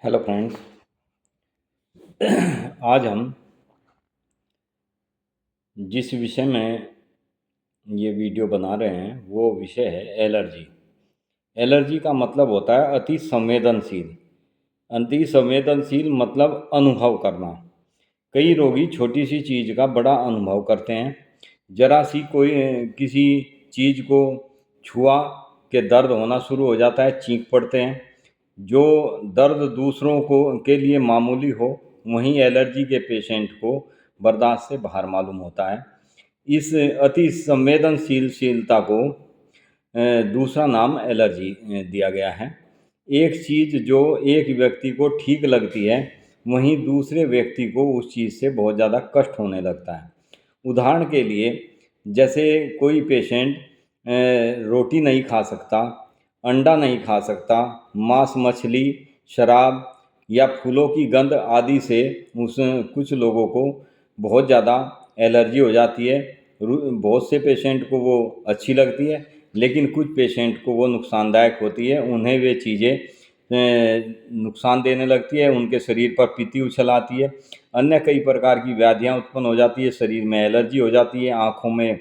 Hello friends. आज हम जिस विषय में ये वीडियो बना रहे हैं वो विषय है एलर्जी। एलर्जी का मतलब होता है अति संवेदनशील। अति संवेदनशील मतलब अनुभव करना। कई रोगी छोटी सी चीज़ का बड़ा अनुभव करते हैं। जरा सी कोई किसी चीज़ को छुआ के दर्द होना शुरू हो जाता है, चीख पड़ते हैं। जो दर्द दूसरों को के लिए मामूली हो, वहीं एलर्जी के पेशेंट को बर्दाश्त से बाहर मालूम होता है। इस अति संवेदनशीलता को दूसरा नाम एलर्जी दिया गया है। एक चीज़ जो एक व्यक्ति को ठीक लगती है, वहीं दूसरे व्यक्ति को उस चीज़ से बहुत ज़्यादा कष्ट होने लगता है। उदाहरण के लिए, जैसे कोई पेशेंट रोटी नहीं खा सकता, अंडा नहीं खा सकता, मांस मछली, शराब या फूलों की गंध आदि से उस कुछ लोगों को बहुत ज़्यादा एलर्जी हो जाती है। बहुत से पेशेंट को वो अच्छी लगती है, लेकिन कुछ पेशेंट को वो नुकसानदायक होती है। उन्हें वे चीज़ें नुकसान देने लगती है, उनके शरीर पर पीती उछल आती है। अन्य कई प्रकार की व्याधियाँ उत्पन्न हो जाती है, शरीर में एलर्जी हो जाती है, आँखों में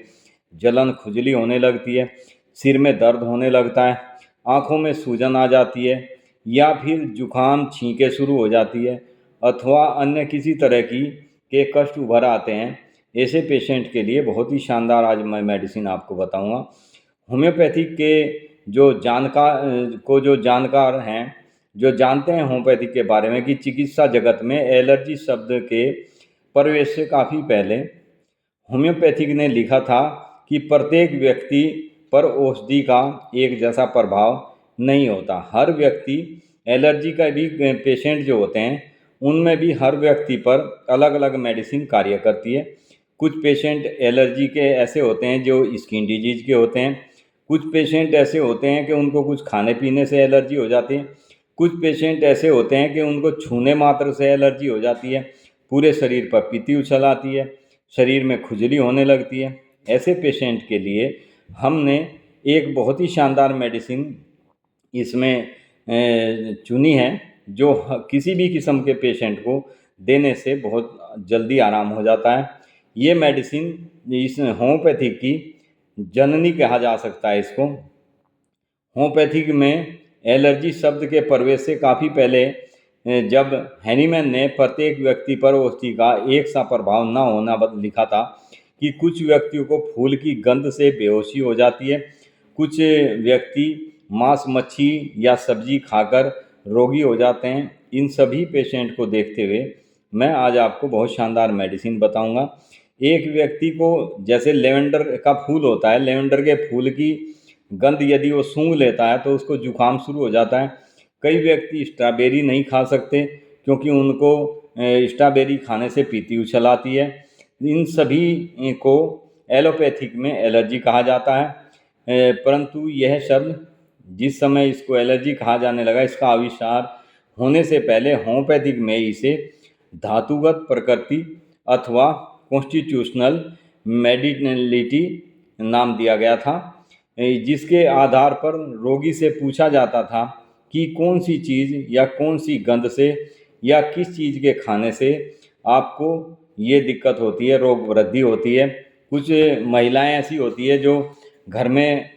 जलन खुजली होने लगती है, सिर में दर्द होने लगता है, आँखों में सूजन आ जाती है, या फिर जुखाम छींकें शुरू हो जाती है, अथवा अन्य किसी तरह के कष्ट उभर आते हैं। ऐसे पेशेंट के लिए बहुत ही शानदार आज मैं मेडिसिन आपको बताऊंगा। होम्योपैथिक के जो जानकार हैं, जो जानते हैं होम्योपैथिक के बारे में, कि चिकित्सा जगत में एलर्जी शब्द के प्रवेश से काफ़ी पहले होम्योपैथिक ने लिखा था कि प्रत्येक व्यक्ति पर औषधि का एक जैसा प्रभाव नहीं होता। हर व्यक्ति, एलर्जी का भी पेशेंट जो होते हैं, उनमें भी हर व्यक्ति पर अलग अलग मेडिसिन कार्य करती है। कुछ पेशेंट एलर्जी के ऐसे होते हैं जो स्किन डिजीज के होते हैं। कुछ पेशेंट ऐसे होते हैं कि उनको कुछ खाने पीने से एलर्जी हो जाती है। कुछ पेशेंट ऐसे होते हैं कि उनको छूने मात्र से एलर्जी हो जाती है, पूरे शरीर पर पीती उछल आती है, शरीर में खुजली होने लगती है। ऐसे पेशेंट के लिए हमने एक बहुत ही शानदार मेडिसिन इसमें चुनी है, जो किसी भी किस्म के पेशेंट को देने से बहुत जल्दी आराम हो जाता है। ये मेडिसिन, इस होम्योपैथिक की जननी कहा जा सकता है इसको। होम्योपैथिक में एलर्जी शब्द के प्रवेश से काफ़ी पहले, जब हैनीमैन ने प्रत्येक व्यक्ति पर औषधि का एक सा प्रभाव न होना लिखा था, कि कुछ व्यक्तियों को फूल की गंध से बेहोशी हो जाती है, कुछ व्यक्ति मांस मच्छी या सब्जी खाकर रोगी हो जाते हैं। इन सभी पेशेंट को देखते हुए मैं आज आपको बहुत शानदार मेडिसिन बताऊंगा। एक व्यक्ति को, जैसे लेवेंडर का फूल होता है, लेवेंडर के फूल की गंध यदि वो सूंघ लेता है तो उसको जुकाम शुरू हो जाता है। कई व्यक्ति स्ट्रॉबेरी नहीं खा सकते, क्योंकि उनको स्ट्रॉबेरी खाने से पीती उछल आती है। इन सभी को एलोपैथिक में एलर्जी कहा जाता है। परंतु यह शब्द, जिस समय इसको एलर्जी कहा जाने लगा, इसका आविष्कार होने से पहले होम्योपैथिक में इसे धातुगत प्रकृति अथवा कॉन्स्टिट्यूशनल मेडिसिनलिटी नाम दिया गया था, जिसके आधार पर रोगी से पूछा जाता था कि कौन सी चीज़ या कौन सी गंध से या किस चीज़ के खाने से आपको ये दिक्कत होती है, रोग वृद्धि होती है। कुछ महिलाएं ऐसी होती है जो घर में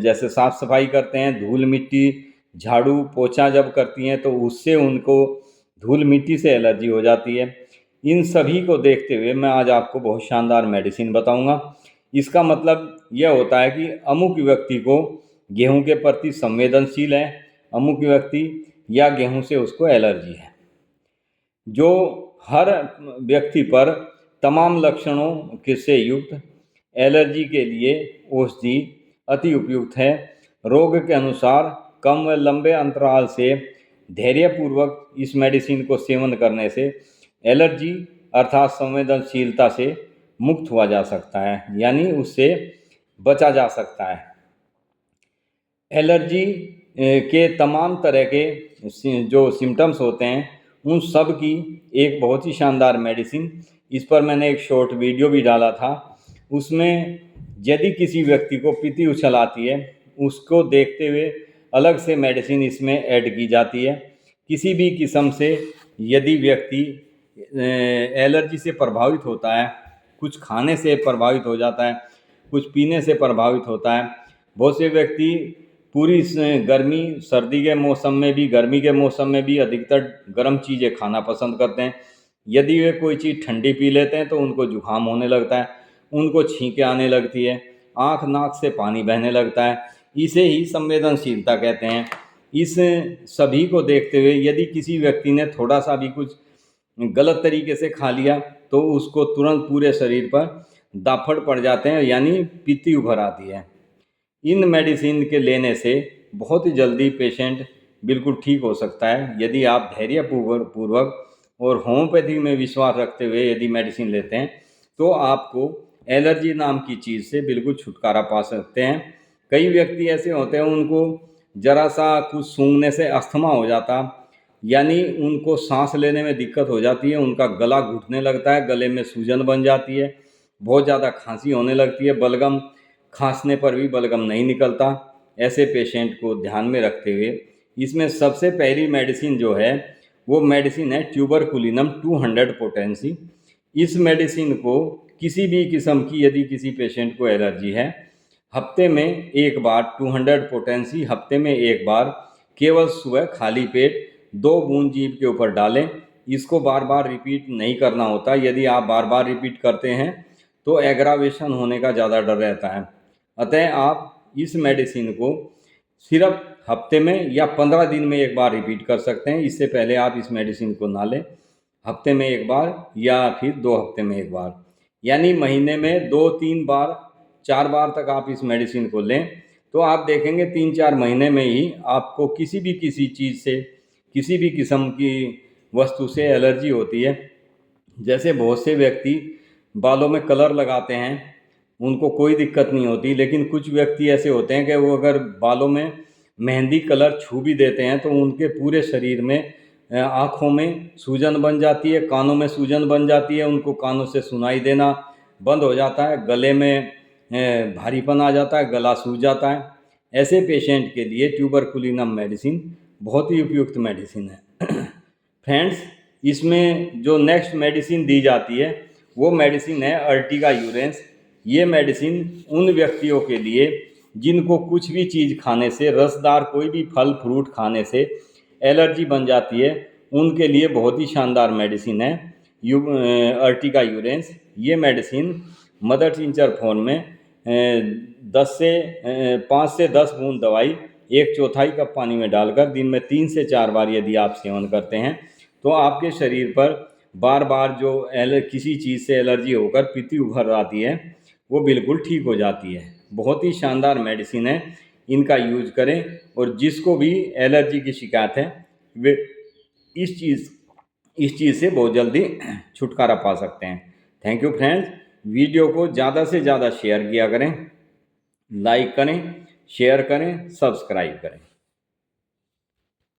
जैसे साफ़ सफाई करते हैं, धूल मिट्टी झाड़ू पोछा जब करती हैं तो उससे उनको धूल मिट्टी से एलर्जी हो जाती है। इन सभी को देखते हुए मैं आज आपको बहुत शानदार मेडिसिन बताऊंगा। इसका मतलब यह होता है कि अमुक व्यक्ति को गेहूं के प्रति संवेदनशील है, अमुक व्यक्ति या गेहूं से उसको एलर्जी है। जो हर व्यक्ति पर तमाम लक्षणों के से युक्त एलर्जी के लिए औषधि अति उपयुक्त है। रोग के अनुसार कम व लंबे अंतराल से धैर्यपूर्वक इस मेडिसिन को सेवन करने से एलर्जी अर्थात संवेदनशीलता से मुक्त हुआ जा सकता है, यानी उससे बचा जा सकता है। एलर्जी के तमाम तरह के जो सिम्टम्स होते हैं, उन सब की एक बहुत ही शानदार मेडिसिन, इस पर मैंने एक शॉर्ट वीडियो भी डाला था। उसमें यदि किसी व्यक्ति को पीती उछल आती है, उसको देखते हुए अलग से मेडिसिन इसमें ऐड की जाती है। किसी भी किस्म से यदि व्यक्ति एलर्जी से प्रभावित होता है, कुछ खाने से प्रभावित हो जाता है, कुछ पीने से प्रभावित होता है। बहुत से व्यक्ति पूरी गर्मी सर्दी के मौसम में भी, गर्मी के मौसम में भी अधिकतर गर्म चीज़ें खाना पसंद करते हैं। यदि वे कोई चीज़ ठंडी पी लेते हैं तो उनको जुकाम होने लगता है, उनको छींकें आने लगती है, आँख नाक से पानी बहने लगता है। इसे ही संवेदनशीलता कहते हैं। इस सभी को देखते हुए यदि किसी व्यक्ति ने थोड़ा सा भी कुछ गलत तरीके से खा लिया तो उसको तुरंत पूरे शरीर पर दाफड़ पड़ जाते हैं, यानी पीती उभर आती है। इन मेडिसिन के लेने से बहुत ही जल्दी पेशेंट बिल्कुल ठीक हो सकता है यदि आप धैर्यपूर्वक और होम्योपैथी में विश्वास रखते हुए यदि मेडिसिन लेते हैं तो आपको एलर्जी नाम की चीज़ से बिल्कुल छुटकारा पा सकते हैं। कई व्यक्ति ऐसे होते हैं उनको ज़रा सा कुछ सूंघने से अस्थमा हो जाता, यानी उनको सांस लेने में दिक्कत हो जाती है, उनका गला घुटने लगता है, गले में सूजन बन जाती है, बहुत ज़्यादा खांसी होने लगती है, बलगम खांसने पर भी बलगम नहीं निकलता। ऐसे पेशेंट को ध्यान में रखते हुए इसमें सबसे पहली मेडिसिन जो है वो मेडिसिन है ट्यूबरकुलिनम 200 पोटेंसी। इस मेडिसिन को किसी भी किस्म की यदि किसी पेशेंट को एलर्जी है, हफ्ते में एक बार 200 पोटेंसी हफ्ते में एक बार केवल सुबह खाली पेट 2 बूंद जीभ के ऊपर डालें। इसको बार बार रिपीट नहीं करना होता। यदि आप बार बार रिपीट करते हैं तो एग्रावेशन होने का ज़्यादा डर रहता है। अतः आप इस मेडिसिन को सिर्फ हफ्ते में या 15 दिन में एक बार रिपीट कर सकते हैं। इससे पहले आप इस मेडिसिन को ना लें। हफ्ते में एक बार या फिर 2 हफ्ते में एक बार, यानी महीने में 2-3 बार 4 बार तक आप इस मेडिसिन को लें तो आप देखेंगे 3-4 महीने में ही आपको किसी चीज़ से, किसी भी किस्म की वस्तु से एलर्जी होती है। जैसे बहुत से व्यक्ति बालों में कलर लगाते हैं, उनको कोई दिक्कत नहीं होती, लेकिन कुछ व्यक्ति ऐसे होते हैं कि वो अगर बालों में मेहंदी कलर छू भी देते हैं तो उनके पूरे शरीर में आँखों में सूजन बन जाती है, कानों में सूजन बन जाती है, उनको कानों से सुनाई देना बंद हो जाता है, गले में भारीपन आ जाता है, गला सूज जाता है। ऐसे पेशेंट के लिए ट्यूबरकुलिनम मेडिसिन बहुत ही उपयुक्त मेडिसिन है। फ्रेंड्स, इसमें जो नेक्स्ट मेडिसिन दी जाती है वो मेडिसिन है अर्टिगा यूरेंस। ये मेडिसिन उन व्यक्तियों के लिए जिनको कुछ भी चीज़ खाने से, रसदार कोई भी फल फ्रूट खाने से एलर्जी बन जाती है, उनके लिए बहुत ही शानदार मेडिसिन है अर्टिगा यूरेंस। ये मेडिसिन मदर टिंचर फॉर्म में 5 से 10 बूंद दवाई 1/4 कप पानी में डालकर दिन में 3 से 4 बार यदि आप सेवन करते हैं तो आपके शरीर पर बार बार जो किसी चीज़ से एलर्जी होकर पीती उभर आती है वो बिल्कुल ठीक हो जाती है। बहुत ही शानदार मेडिसिन है, इनका यूज करें और जिसको भी एलर्जी की शिकायत है वे इस चीज़ से बहुत जल्दी छुटकारा पा सकते हैं। Thank you friends. वीडियो को ज़्यादा से ज़्यादा शेयर किया करें, लाइक करें, शेयर करें, सब्सक्राइब करें।